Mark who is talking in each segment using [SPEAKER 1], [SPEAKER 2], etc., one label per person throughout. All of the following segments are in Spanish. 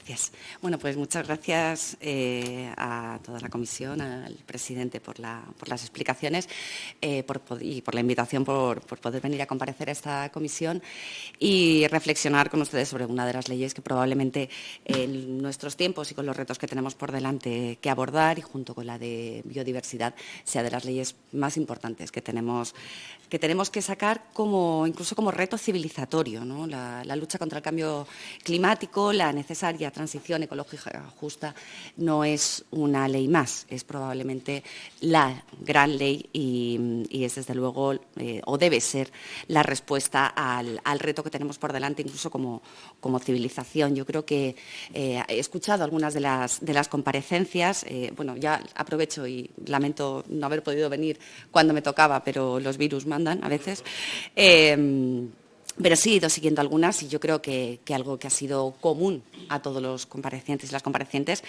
[SPEAKER 1] Gracias. Bueno, pues muchas gracias a toda la comisión, al presidente por las explicaciones y por la invitación, por poder venir a comparecer a esta comisión y reflexionar con ustedes sobre una de las leyes que probablemente en nuestros tiempos y con los retos que tenemos por delante que abordar, y junto con la de biodiversidad, sea de las leyes más importantes que tenemos que sacar incluso como reto civilizatorio, ¿no? La lucha contra el cambio climático, la necesaria transición ecológica justa, no es una ley más, es probablemente la gran ley y es desde luego, o debe ser, la respuesta al reto que tenemos por delante, incluso como civilización. Yo creo que he escuchado algunas de las comparecencias. Bueno, ya aprovecho y lamento no haber podido venir cuando me tocaba, pero los virus mandan a veces. Pero sí he ido siguiendo algunas y yo creo que algo que ha sido común a todos los comparecientes y las comparecientes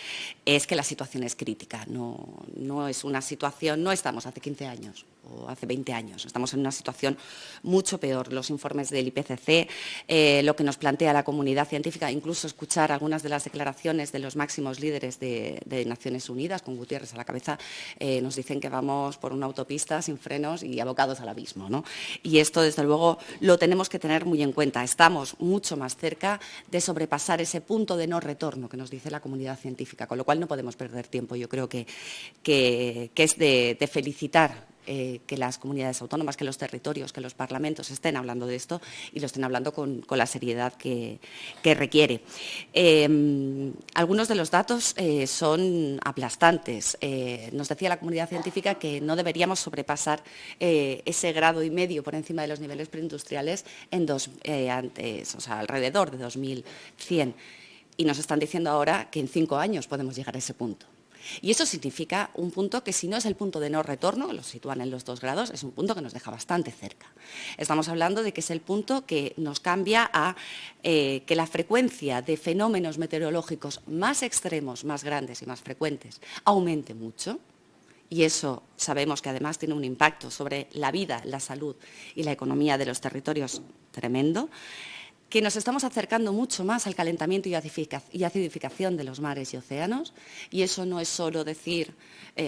[SPEAKER 1] es que la situación es crítica. No es una situación, no estamos hace 15 años o hace 20 años, estamos en una situación mucho peor. Los informes del IPCC, lo que nos plantea la comunidad científica, incluso escuchar algunas de las declaraciones de los máximos líderes de Naciones Unidas, con Guterres a la cabeza, nos dicen que vamos por una autopista sin frenos y abocados al abismo, ¿no? Y esto, desde luego, lo tenemos que tener muy en cuenta. Estamos mucho más cerca de sobrepasar ese punto de no retorno que nos dice la comunidad científica, con lo cual no podemos perder tiempo. Yo creo que es de felicitar que las comunidades autónomas, que los territorios, que los parlamentos estén hablando de esto y lo estén hablando con la seriedad que requiere. Algunos de los datos son aplastantes. Nos decía la comunidad científica que no deberíamos sobrepasar ese 1,5 grados por encima de los niveles preindustriales alrededor de 2100. Y nos están diciendo ahora que en 5 años podemos llegar a ese punto. Y eso significa un punto que, si no es el punto de no retorno, lo sitúan en los 2 grados, es un punto que nos deja bastante cerca. Estamos hablando de que es el punto que nos cambia a que la frecuencia de fenómenos meteorológicos más extremos, más grandes y más frecuentes aumente mucho. Y eso sabemos que además tiene un impacto sobre la vida, la salud y la economía de los territorios tremendo. Que nos estamos acercando mucho más al calentamiento y acidificación de los mares y océanos, y eso no es solo decir,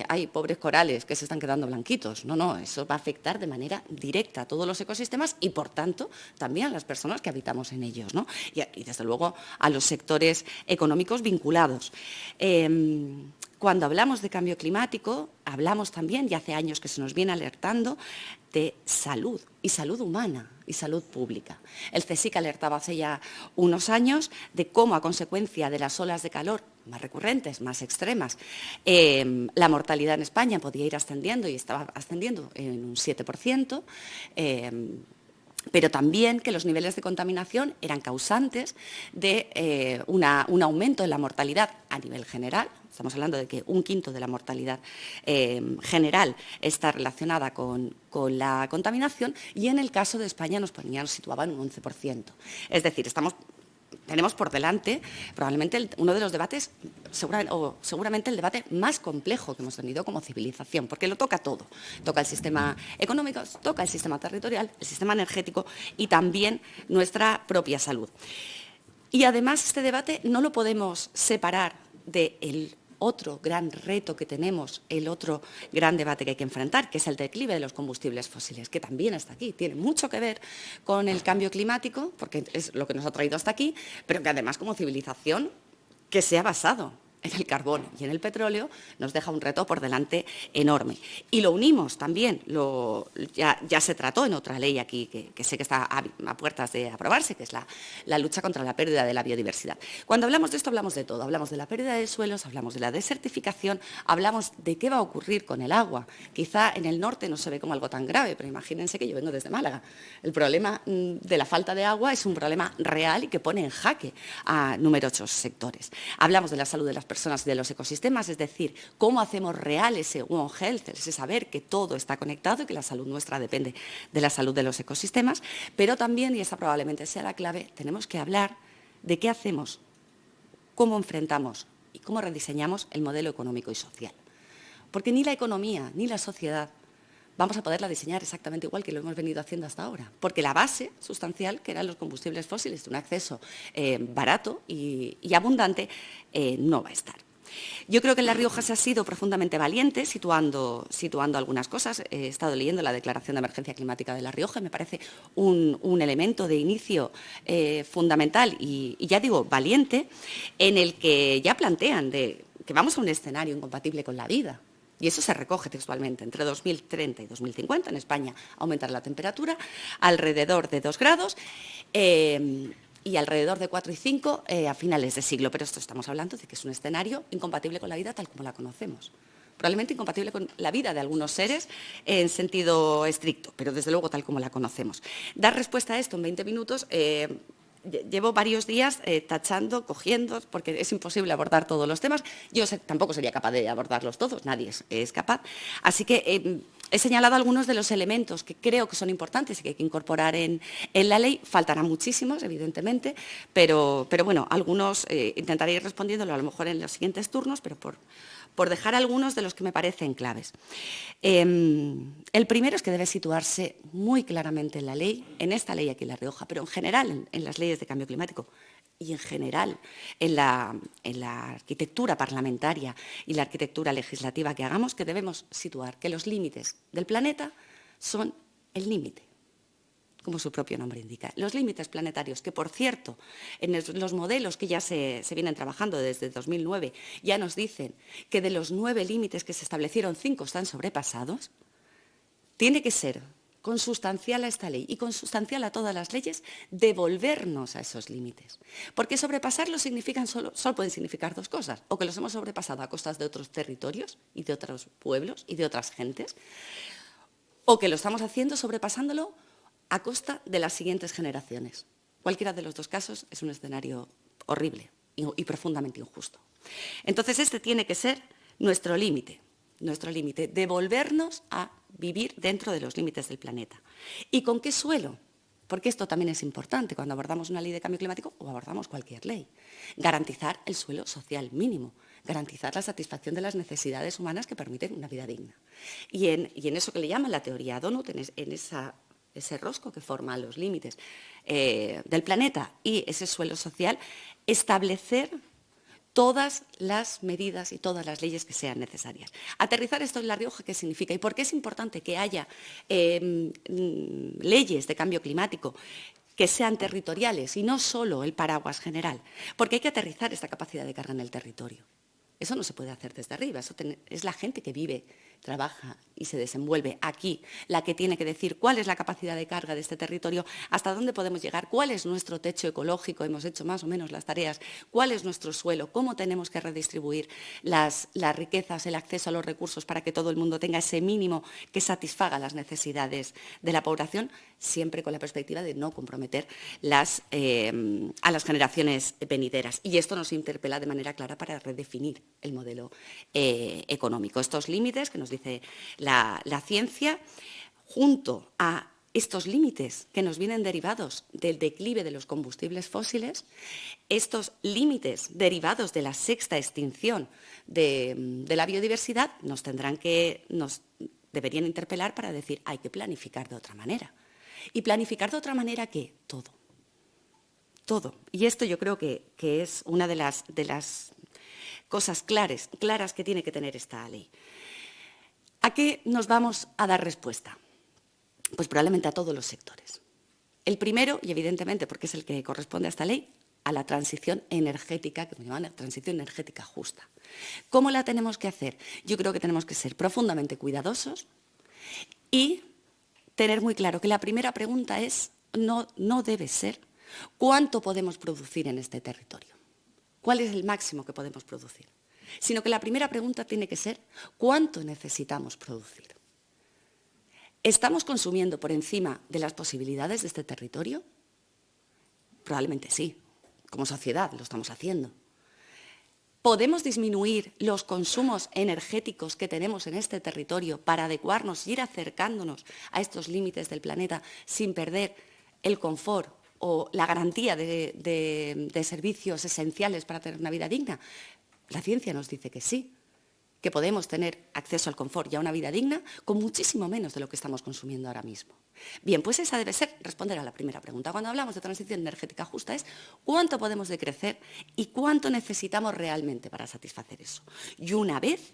[SPEAKER 1] hay pobres corales que se están quedando blanquitos, no, eso va a afectar de manera directa a todos los ecosistemas y, por tanto, también a las personas que habitamos en ellos, ¿no? Y desde luego, a los sectores económicos vinculados. Cuando hablamos de cambio climático, hablamos también, y hace años que se nos viene alertando, de salud, y salud humana, y salud pública. El CSIC alertaba hace ya unos años de cómo, a consecuencia de las olas de calor más recurrentes, más extremas, la mortalidad en España podía ir ascendiendo, y estaba ascendiendo en un 7%, pero también que los niveles de contaminación eran causantes de un aumento en la mortalidad a nivel general. Estamos hablando de que 1/5 de la mortalidad general está relacionada con la contaminación, y en el caso de España nos situaban un 11%. Es decir, tenemos por delante probablemente uno de los debates, seguramente el debate más complejo que hemos tenido como civilización, porque lo toca todo. Toca el sistema económico, toca el sistema territorial, el sistema energético y también nuestra propia salud. Y además este debate no lo podemos separar del otro gran reto que tenemos, el otro gran debate que hay que enfrentar, que es el declive de los combustibles fósiles, que también está aquí. Tiene mucho que ver con el cambio climático, porque es lo que nos ha traído hasta aquí, pero que además, como civilización que se ha basado en el carbón y en el petróleo, nos deja un reto por delante enorme. Y lo unimos también, ya se trató en otra ley aquí, que sé que está a puertas de aprobarse, que es la lucha contra la pérdida de la biodiversidad. Cuando hablamos de esto, hablamos de todo. Hablamos de la pérdida de suelos, hablamos de la desertificación, hablamos de qué va a ocurrir con el agua. Quizá en el norte no se ve como algo tan grave, pero imagínense que yo vengo desde Málaga. El problema de la falta de agua es un problema real y que pone en jaque a numerosos sectores. Hablamos de la salud de las personas y de los ecosistemas, es decir, cómo hacemos real ese One Health, ese saber que todo está conectado y que la salud nuestra depende de la salud de los ecosistemas, pero también, y esa probablemente sea la clave, tenemos que hablar de qué hacemos, cómo enfrentamos y cómo rediseñamos el modelo económico y social. Porque ni la economía ni la sociedad vamos a poderla diseñar exactamente igual que lo hemos venido haciendo hasta ahora, porque la base sustancial, que eran los combustibles fósiles, de un acceso barato y abundante, no va a estar. Yo creo que en La Rioja se ha sido profundamente valiente situando algunas cosas. He estado leyendo la Declaración de Emergencia Climática de La Rioja y me parece un elemento de inicio fundamental y ya digo, valiente, en el que ya plantean que vamos a un escenario incompatible con la vida. Y eso se recoge textualmente. Entre 2030 y 2050 en España aumentará la temperatura alrededor de 2 grados. Y alrededor de 4 y 5 a finales de siglo. Pero esto estamos hablando de que es un escenario incompatible con la vida tal como la conocemos. Probablemente incompatible con la vida de algunos seres en sentido estricto, pero desde luego tal como la conocemos. Dar respuesta a esto en 20 minutos... llevo varios días tachando, cogiendo, porque es imposible abordar todos los temas. Yo tampoco sería capaz de abordarlos todos, nadie es capaz. Así que he señalado algunos de los elementos que creo que son importantes y que hay que incorporar en la ley. Faltarán muchísimos, evidentemente, pero bueno, algunos intentaré ir respondiéndolo a lo mejor en los siguientes turnos, pero por dejar algunos de los que me parecen claves. El primero es que debe situarse muy claramente en la ley, en esta ley aquí en La Rioja, pero en general en las leyes de cambio climático y en general en la arquitectura parlamentaria y la arquitectura legislativa que hagamos, que debemos situar que los límites del planeta son el límite, como su propio nombre indica. Los límites planetarios, que por cierto, en los modelos que ya se vienen trabajando desde 2009, ya nos dicen que de los 9 límites que se establecieron, 5 están sobrepasados, tiene que ser consustancial a esta ley y consustancial a todas las leyes devolvernos a esos límites. Porque sobrepasarlos solo pueden significar 2 cosas, o que los hemos sobrepasado a costas de otros territorios y de otros pueblos y de otras gentes, o que lo estamos haciendo sobrepasándolo a costa de las siguientes generaciones. Cualquiera de los 2 casos es un escenario horrible y profundamente injusto. Entonces, este tiene que ser nuestro límite, devolvernos a vivir dentro de los límites del planeta. ¿Y con qué suelo? Porque esto también es importante cuando abordamos una ley de cambio climático o abordamos cualquier ley. Garantizar el suelo social mínimo, garantizar la satisfacción de las necesidades humanas que permiten una vida digna. Y en eso que le llaman la teoría Donut, en ese rosco que forma los límites del planeta y ese suelo social, establecer todas las medidas y todas las leyes que sean necesarias. Aterrizar esto en La Rioja, ¿qué significa? ¿Y por qué es importante que haya leyes de cambio climático que sean territoriales y no solo el paraguas general? Porque hay que aterrizar esta capacidad de carga en el territorio. Eso no se puede hacer desde arriba, es la gente que vive, trabaja y se desenvuelve aquí la que tiene que decir cuál es la capacidad de carga de este territorio, hasta dónde podemos llegar, cuál es nuestro techo ecológico, hemos hecho más o menos las tareas, cuál es nuestro suelo, cómo tenemos que redistribuir las riquezas, el acceso a los recursos para que todo el mundo tenga ese mínimo que satisfaga las necesidades de la población, siempre con la perspectiva de no comprometer a las generaciones venideras. Y esto nos interpela de manera clara para redefinir el modelo económico. Estos límites que nos dice la ciencia, junto a estos límites que nos vienen derivados del declive de los combustibles fósiles, estos límites derivados de la 6ª extinción de la biodiversidad, nos deberían interpelar para decir hay que planificar de otra manera. ¿Y planificar de otra manera qué? Todo. Todo. Y esto yo creo que es una de las cosas claras que tiene que tener esta ley. ¿A qué nos vamos a dar respuesta? Pues probablemente a todos los sectores. El primero, y evidentemente porque es el que corresponde a esta ley, a la transición energética, que me llaman transición energética justa. ¿Cómo la tenemos que hacer? Yo creo que tenemos que ser profundamente cuidadosos y tener muy claro que la primera pregunta no debe ser ¿cuánto podemos producir en este territorio? ¿Cuál es el máximo que podemos producir? Sino que la primera pregunta tiene que ser ¿cuánto necesitamos producir? ¿Estamos consumiendo por encima de las posibilidades de este territorio? Probablemente sí, como sociedad lo estamos haciendo. ¿Podemos disminuir los consumos energéticos que tenemos en este territorio para adecuarnos y ir acercándonos a estos límites del planeta sin perder el confort o la garantía de servicios esenciales para tener una vida digna? La ciencia nos dice que sí. que podemos tener acceso al confort y a una vida digna con muchísimo menos de lo que estamos consumiendo ahora mismo. Bien, pues esa debe ser responder a la primera pregunta. Cuando hablamos de transición energética justa es cuánto podemos decrecer y cuánto necesitamos realmente para satisfacer eso. Y una vez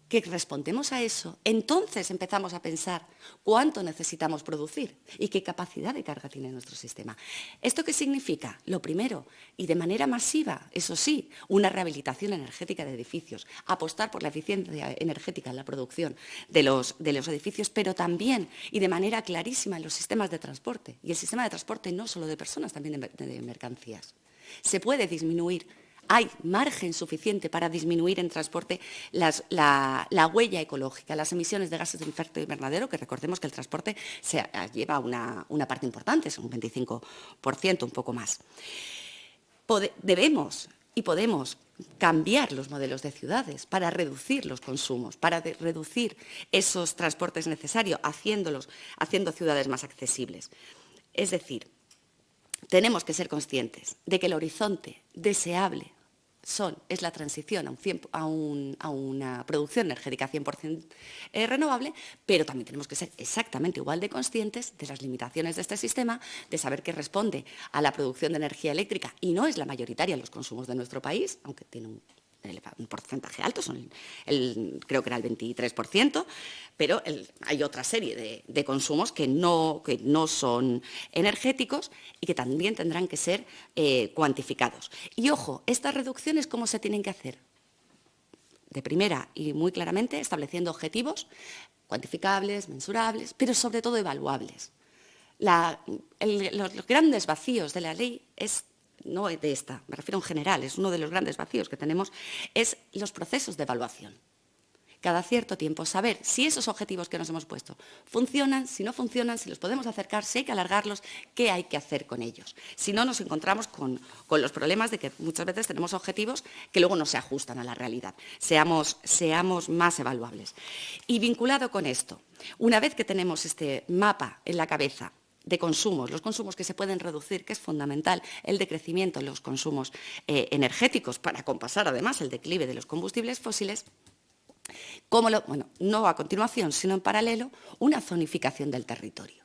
[SPEAKER 1] que respondemos a eso, entonces empezamos a pensar cuánto necesitamos producir y qué capacidad de carga tiene nuestro sistema. ¿Esto qué significa? Lo primero, y de manera masiva, eso sí, una rehabilitación energética de edificios, apostar por la eficiencia energética en la producción de los edificios, pero también, y de manera clarísima, en los sistemas de transporte. Y el sistema de transporte no solo de personas, también de mercancías. Se puede disminuir. Hay margen suficiente para disminuir en transporte la huella ecológica, las emisiones de gases de efecto invernadero, que recordemos que el transporte lleva una parte importante, es un 25%, un poco más. Debemos y podemos cambiar los modelos de ciudades para reducir los consumos, para reducir esos transportes necesarios, haciendo ciudades más accesibles. Es decir, tenemos que ser conscientes de que el horizonte deseable es la transición a una producción energética 100% renovable, pero también tenemos que ser exactamente igual de conscientes de las limitaciones de este sistema, de saber que responde a la producción de energía eléctrica y no es la mayoritaria en los consumos de nuestro país, aunque tiene un porcentaje alto, creo que era el 23%, pero hay otra serie de consumos que no son energéticos y que también tendrán que ser cuantificados. Y ojo, estas reducciones, ¿cómo se tienen que hacer? De primera y muy claramente estableciendo objetivos cuantificables, mensurables, pero sobre todo evaluables. Los grandes vacíos de la ley no de esta, me refiero en general, es uno de los grandes vacíos que tenemos, es los procesos de evaluación. Cada cierto tiempo saber si esos objetivos que nos hemos puesto funcionan, si no funcionan, si los podemos acercar, si hay que alargarlos, qué hay que hacer con ellos. Si no, nos encontramos con los problemas de que muchas veces tenemos objetivos que luego no se ajustan a la realidad. Seamos más evaluables. Y vinculado con esto, una vez que tenemos este mapa en la cabeza, de consumos, los consumos que se pueden reducir, que es fundamental el decrecimiento en los consumos energéticos para compasar además el declive de los combustibles fósiles, no a continuación, sino en paralelo, una zonificación del territorio.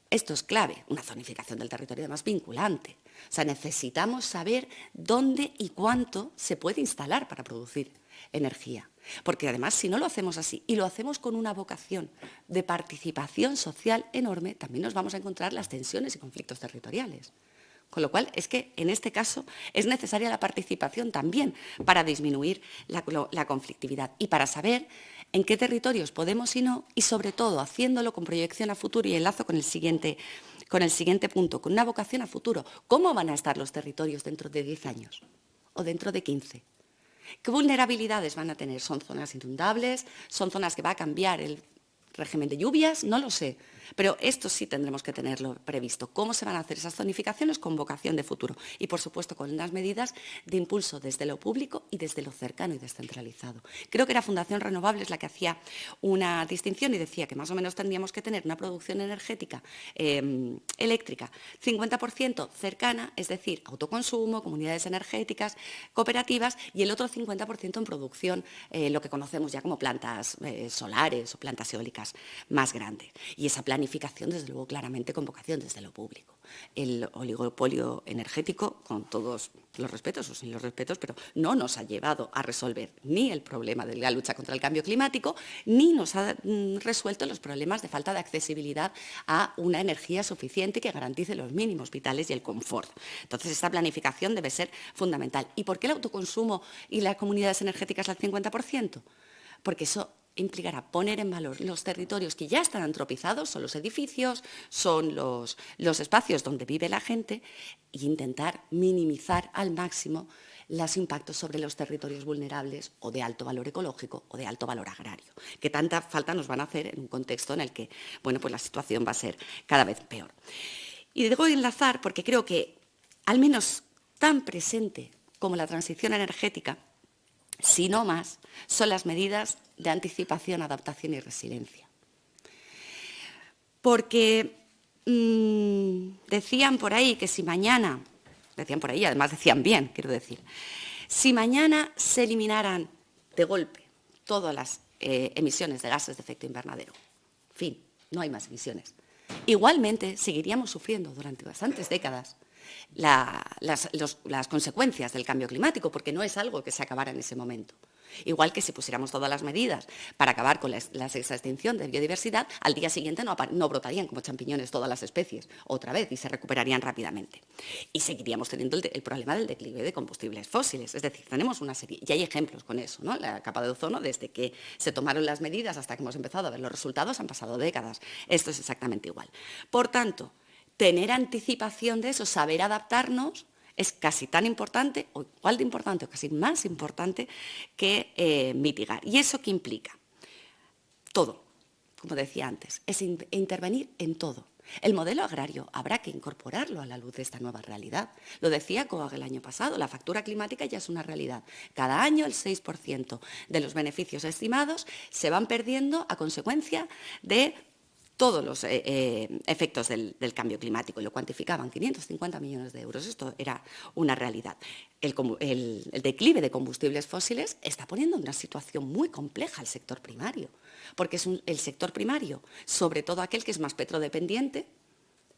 [SPEAKER 1] Esto es clave, una zonificación del territorio además vinculante. O sea, necesitamos saber dónde y cuánto se puede instalar para producir energía. Porque además, si no lo hacemos así y lo hacemos con una vocación de participación social enorme, también nos vamos a encontrar las tensiones y conflictos territoriales. Con lo cual, es que en este caso es necesaria la participación también para disminuir la conflictividad y para saber en qué territorios podemos y no, y sobre todo haciéndolo con proyección a futuro y enlazo con el siguiente punto, con una vocación a futuro. ¿Cómo van a estar los territorios dentro de 10 años o dentro de 15? ¿Qué vulnerabilidades van a tener? ¿Son zonas inundables? ¿Son zonas que va a cambiar el régimen de lluvias? No lo sé, pero esto sí tendremos que tenerlo previsto. ¿Cómo se van a hacer esas zonificaciones con vocación de futuro? Y, por supuesto, con unas medidas de impulso desde lo público y desde lo cercano y descentralizado. Creo que era Fundación Renovables la que hacía una distinción y decía que más o menos tendríamos que tener una producción energética eléctrica 50% cercana, es decir, autoconsumo, comunidades energéticas, cooperativas, y el otro 50% en producción, lo que conocemos ya como plantas solares o plantas eólicas más grande. Y esa planificación, desde luego, claramente con vocación desde lo público. El oligopolio energético, con todos los respetos o sin los respetos, pero no nos ha llevado a resolver ni el problema de la lucha contra el cambio climático, ni nos ha resuelto los problemas de falta de accesibilidad a una energía suficiente que garantice los mínimos vitales y el confort. Entonces, esta planificación debe ser fundamental. ¿Y por qué el autoconsumo y las comunidades energéticas al 50%? Porque eso implicará poner en valor los territorios que ya están antropizados, son los edificios, son los espacios donde vive la gente, e intentar minimizar al máximo los impactos sobre los territorios vulnerables o de alto valor ecológico o de alto valor agrario, que tanta falta nos van a hacer en un contexto en el que pues la situación va a ser cada vez peor. Y debo enlazar porque creo que, al menos tan presente como la transición energética, si no más, son las medidas de anticipación, adaptación y resiliencia. Porque decían por ahí que si mañana, además decían bien, quiero decir, si mañana se eliminaran de golpe todas las emisiones de gases de efecto invernadero. Fin, no hay más emisiones. Igualmente, seguiríamos sufriendo durante bastantes décadas las consecuencias del cambio climático, porque no es algo que se acabara en ese momento. Igual que si pusiéramos todas las medidas para acabar con la extinción de biodiversidad, al día siguiente no brotarían como champiñones todas las especies otra vez y se recuperarían rápidamente. Y seguiríamos teniendo el problema del declive de combustibles fósiles. Es decir, tenemos una serie, y hay ejemplos con eso, ¿no? La capa de ozono, desde que se tomaron las medidas hasta que hemos empezado a ver los resultados, han pasado décadas. Esto es exactamente igual. Por tanto, tener anticipación de eso, saber adaptarnos, es casi tan importante, o igual de importante, o casi más importante que mitigar. ¿Y eso qué implica? Todo, como decía antes, es intervenir en todo. El modelo agrario habrá que incorporarlo a la luz de esta nueva realidad. Lo decía COAG el año pasado, la factura climática ya es una realidad. Cada año el 6% de los beneficios estimados se van perdiendo a consecuencia de todos los efectos del cambio climático, y lo cuantificaban, 550 millones de euros. Esto era una realidad. El declive de combustibles fósiles está poniendo en una situación muy compleja al sector primario, porque es el sector primario, sobre todo aquel que es más petrodependiente,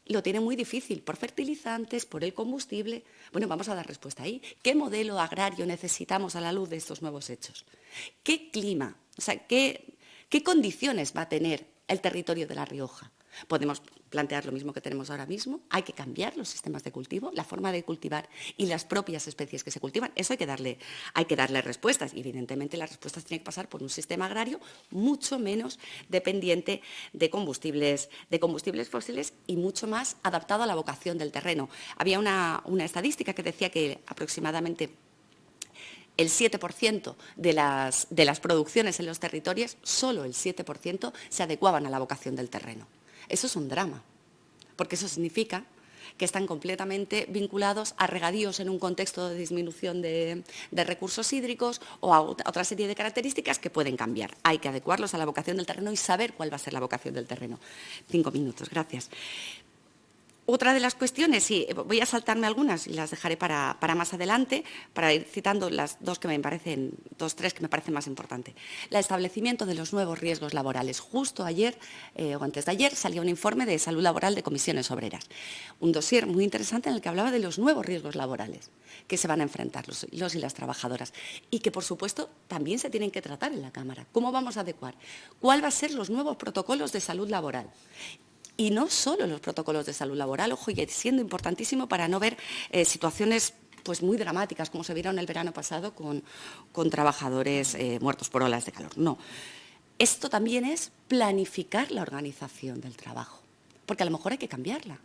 [SPEAKER 1] lo tiene muy difícil por fertilizantes, por el combustible. Bueno, vamos a dar respuesta ahí. ¿Qué modelo agrario necesitamos a la luz de estos nuevos hechos? ¿Qué clima? O sea, ¿qué condiciones va a tener el territorio de La Rioja? Podemos plantear lo mismo que tenemos ahora mismo. Hay que cambiar los sistemas de cultivo, la forma de cultivar y las propias especies que se cultivan. Eso hay que darle respuestas. Y, evidentemente, las respuestas tienen que pasar por un sistema agrario mucho menos dependiente de combustibles fósiles y mucho más adaptado a la vocación del terreno. Había una estadística que decía que aproximadamente el 7% de las producciones en los territorios, solo el 7%, se adecuaban a la vocación del terreno. Eso es un drama, porque eso significa que están completamente vinculados a regadíos en un contexto de disminución de recursos hídricos o a otra serie de características que pueden cambiar. Hay que adecuarlos a la vocación del terreno y saber cuál va a ser la vocación del terreno. 5 minutos, gracias. Otra de las cuestiones, sí, voy a saltarme algunas y las dejaré para más adelante, para ir citando las tres que me parecen más importantes. El establecimiento de los nuevos riesgos laborales. Justo ayer o antes de ayer salió un informe de salud laboral de comisiones obreras. Un dossier muy interesante en el que hablaba de los nuevos riesgos laborales que se van a enfrentar los y las trabajadoras y que, por supuesto, también se tienen que tratar en la Cámara. ¿Cómo vamos a adecuar? ¿Cuáles van a ser los nuevos protocolos de salud laboral? Y no solo los protocolos de salud laboral, ojo, y siendo importantísimo para no ver situaciones pues, muy dramáticas, como se vieron el verano pasado con trabajadores muertos por olas de calor. No, esto también es planificar la organización del trabajo, porque a lo mejor hay que cambiarla.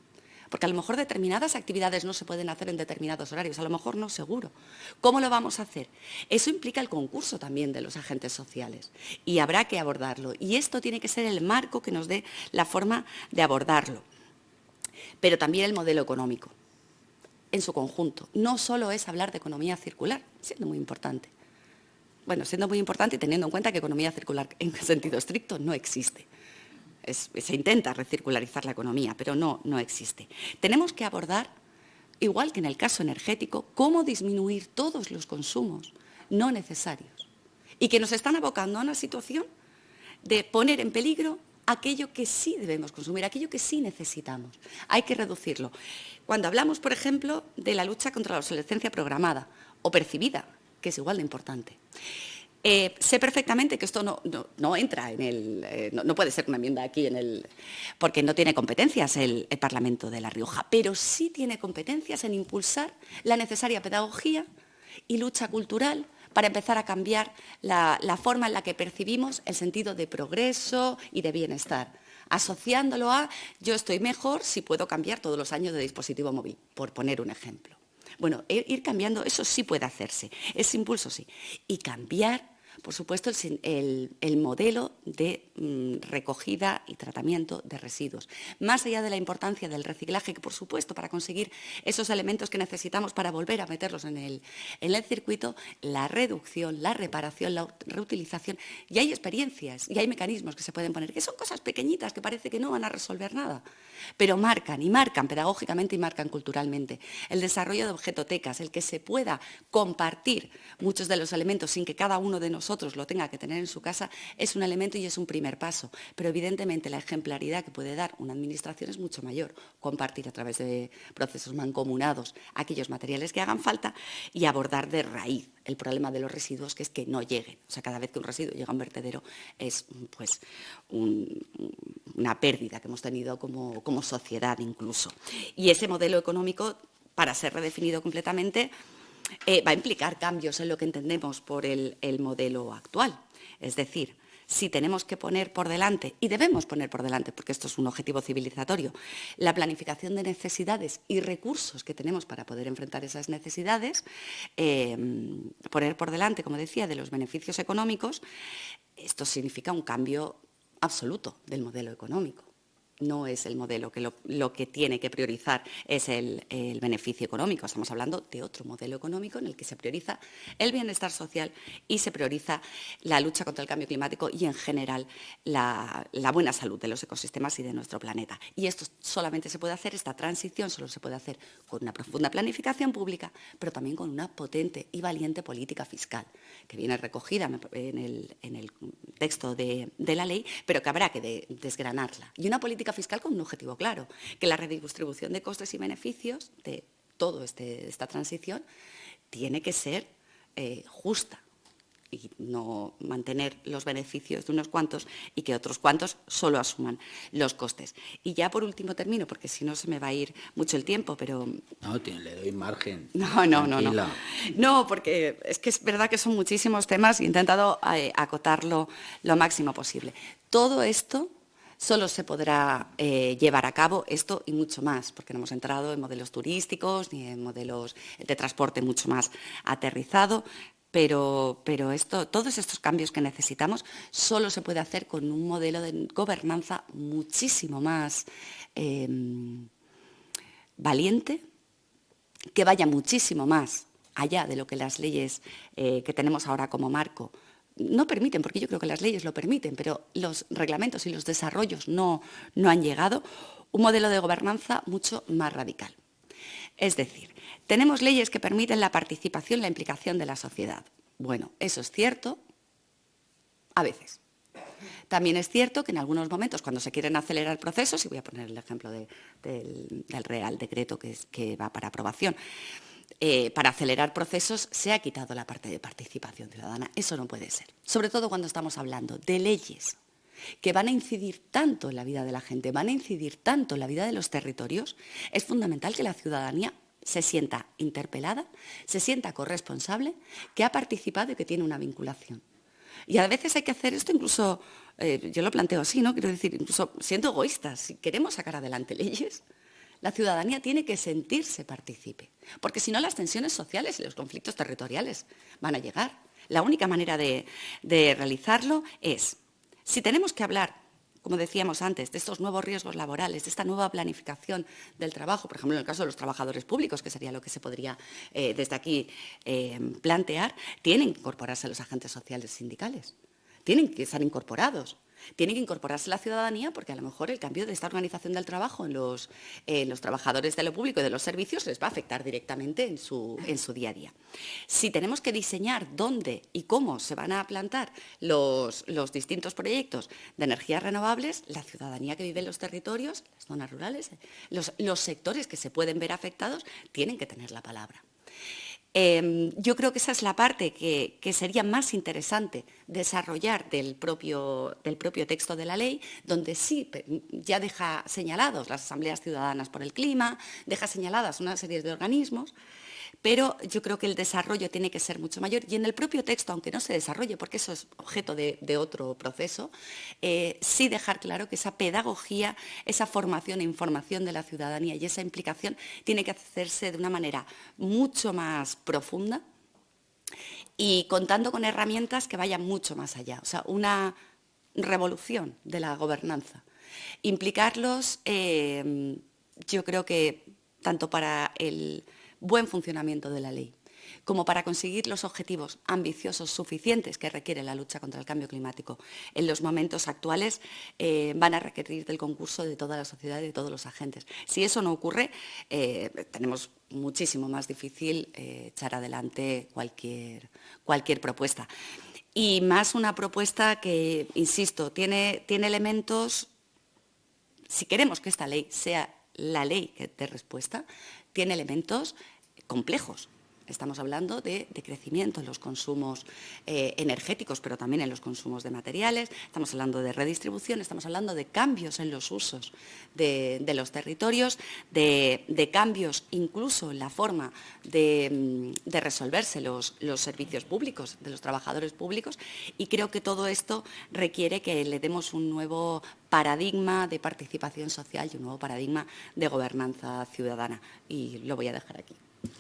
[SPEAKER 1] Porque a lo mejor determinadas actividades no se pueden hacer en determinados horarios, a lo mejor no, seguro. ¿Cómo lo vamos a hacer? Eso implica el concurso también de los agentes sociales y habrá que abordarlo. Y esto tiene que ser el marco que nos dé la forma de abordarlo. Pero también el modelo económico, en su conjunto. No solo es hablar de economía circular, siendo muy importante. Bueno, siendo muy importante y teniendo en cuenta que economía circular en sentido estricto no existe. Se intenta recircularizar la economía, pero no existe. Tenemos que abordar, igual que en el caso energético, cómo disminuir todos los consumos no necesarios y que nos están abocando a una situación de poner en peligro aquello que sí debemos consumir, aquello que sí necesitamos. Hay que reducirlo. Cuando hablamos, por ejemplo, de la lucha contra la obsolescencia programada o percibida, que es igual de importante. Sé perfectamente que esto no entra en el... no puede ser una enmienda aquí porque no tiene competencias el Parlamento de La Rioja, pero sí tiene competencias en impulsar la necesaria pedagogía y lucha cultural para empezar a cambiar la forma en la que percibimos el sentido de progreso y de bienestar, asociándolo a yo estoy mejor si puedo cambiar todos los años de dispositivo móvil, por poner un ejemplo. Bueno, ir cambiando, eso sí puede hacerse, ese impulso sí. Y cambiar, por supuesto, el modelo de recogida y tratamiento de residuos. Más allá de la importancia del reciclaje, que por supuesto para conseguir esos elementos que necesitamos para volver a meterlos en el circuito, la reducción, la reparación, la reutilización, y hay experiencias y hay mecanismos que se pueden poner, que son cosas pequeñitas que parece que no van a resolver nada, pero marcan pedagógicamente y marcan culturalmente. El desarrollo de objetotecas, el que se pueda compartir muchos de los elementos sin que cada uno de nosotros nosotros lo tenga que tener en su casa es un elemento y es un primer paso, pero evidentemente la ejemplaridad que puede dar una administración es mucho mayor. Compartir a través de procesos mancomunados aquellos materiales que hagan falta y abordar de raíz el problema de los residuos, que es que no lleguen. O sea, cada vez que un residuo llega a un vertedero es pues, una pérdida que hemos tenido como sociedad incluso. Y ese modelo económico, para ser redefinido completamente, va a implicar cambios en lo que entendemos por el modelo actual. Es decir, si tenemos que poner por delante, y debemos poner por delante, porque esto es un objetivo civilizatorio, la planificación de necesidades y recursos que tenemos para poder enfrentar esas necesidades, poner por delante, como decía, de los beneficios económicos, esto significa un cambio absoluto del modelo económico. No es el modelo que lo que tiene que priorizar es el beneficio económico. Estamos hablando de otro modelo económico en el que se prioriza el bienestar social y se prioriza la lucha contra el cambio climático y, en general, la buena salud de los ecosistemas y de nuestro planeta. Y esto solamente se puede hacer, esta transición solo se puede hacer con una profunda planificación pública, pero también con una potente y valiente política fiscal, que viene recogida en el texto de la ley, pero que habrá que desgranarla. Y una política fiscal con un objetivo claro, que la redistribución de costes y beneficios de toda esta transición tiene que ser justa y no mantener los beneficios de unos cuantos y que otros cuantos solo asuman los costes. Y ya por último termino, porque si no se me va a ir mucho el tiempo, pero...
[SPEAKER 2] No, le doy margen.
[SPEAKER 1] No. No, porque es que es verdad que son muchísimos temas y he intentado acotarlo lo máximo posible. Todo esto solo se podrá llevar a cabo, esto y mucho más, porque no hemos entrado en modelos turísticos ni en modelos de transporte mucho más aterrizado, pero todos estos cambios que necesitamos solo se puede hacer con un modelo de gobernanza muchísimo más valiente, que vaya muchísimo más allá de lo que las leyes que tenemos ahora como marco no permiten, porque yo creo que las leyes lo permiten, pero los reglamentos y los desarrollos no han llegado, un modelo de gobernanza mucho más radical. Es decir, tenemos leyes que permiten la participación, la implicación de la sociedad. Bueno, eso es cierto a veces. También es cierto que en algunos momentos, cuando se quieren acelerar procesos, y voy a poner el ejemplo del Real Decreto que va para aprobación, para acelerar procesos se ha quitado la parte de participación ciudadana. Eso no puede ser. Sobre todo cuando estamos hablando de leyes que van a incidir tanto en la vida de la gente, van a incidir tanto en la vida de los territorios, es fundamental que la ciudadanía se sienta interpelada, se sienta corresponsable, que ha participado y que tiene una vinculación. Y a veces hay que hacer esto incluso, yo lo planteo así, ¿no? Quiero decir, incluso siendo egoístas, si queremos sacar adelante leyes, la ciudadanía tiene que sentirse partícipe, porque si no las tensiones sociales y los conflictos territoriales van a llegar. La única manera de realizarlo es, si tenemos que hablar, como decíamos antes, de estos nuevos riesgos laborales, de esta nueva planificación del trabajo, por ejemplo, en el caso de los trabajadores públicos, que sería lo que se podría desde aquí plantear, tienen que incorporarse los agentes sociales sindicales, tienen que estar incorporados. Tiene que incorporarse la ciudadanía porque a lo mejor el cambio de esta organización del trabajo en los trabajadores de lo público y de los servicios les va a afectar directamente en su día a día. Si tenemos que diseñar dónde y cómo se van a plantar los distintos proyectos de energías renovables, la ciudadanía que vive en los territorios, las zonas rurales, los sectores que se pueden ver afectados, tienen que tener la palabra. Yo creo que esa es la parte que sería más interesante desarrollar del propio texto de la ley, donde sí ya deja señalados las asambleas ciudadanas por el clima, deja señaladas una serie de organismos, pero yo creo que el desarrollo tiene que ser mucho mayor y en el propio texto, aunque no se desarrolle, porque eso es objeto de otro proceso, sí dejar claro que esa pedagogía, esa formación e información de la ciudadanía y esa implicación tiene que hacerse de una manera mucho más profunda y contando con herramientas que vayan mucho más allá, o sea, una revolución de la gobernanza. Implicarlos, yo creo que tanto para el buen funcionamiento de la ley, como para conseguir los objetivos ambiciosos suficientes que requiere la lucha contra el cambio climático en los momentos actuales, van a requerir del concurso de toda la sociedad y de todos los agentes. Si eso no ocurre, tenemos muchísimo más difícil echar adelante cualquier propuesta. y más una propuesta que, insisto, tiene elementos, si queremos que esta ley sea la ley que dé respuesta, tiene elementos complejos. Estamos hablando de crecimiento en los consumos energéticos, pero también en los consumos de materiales. Estamos hablando de redistribución, estamos hablando de cambios en los usos de los territorios, de cambios incluso en la forma de resolverse los servicios públicos, de los trabajadores públicos. Y creo que todo esto requiere que le demos un nuevo paradigma de participación social y un nuevo paradigma de gobernanza ciudadana. Y lo voy a dejar aquí.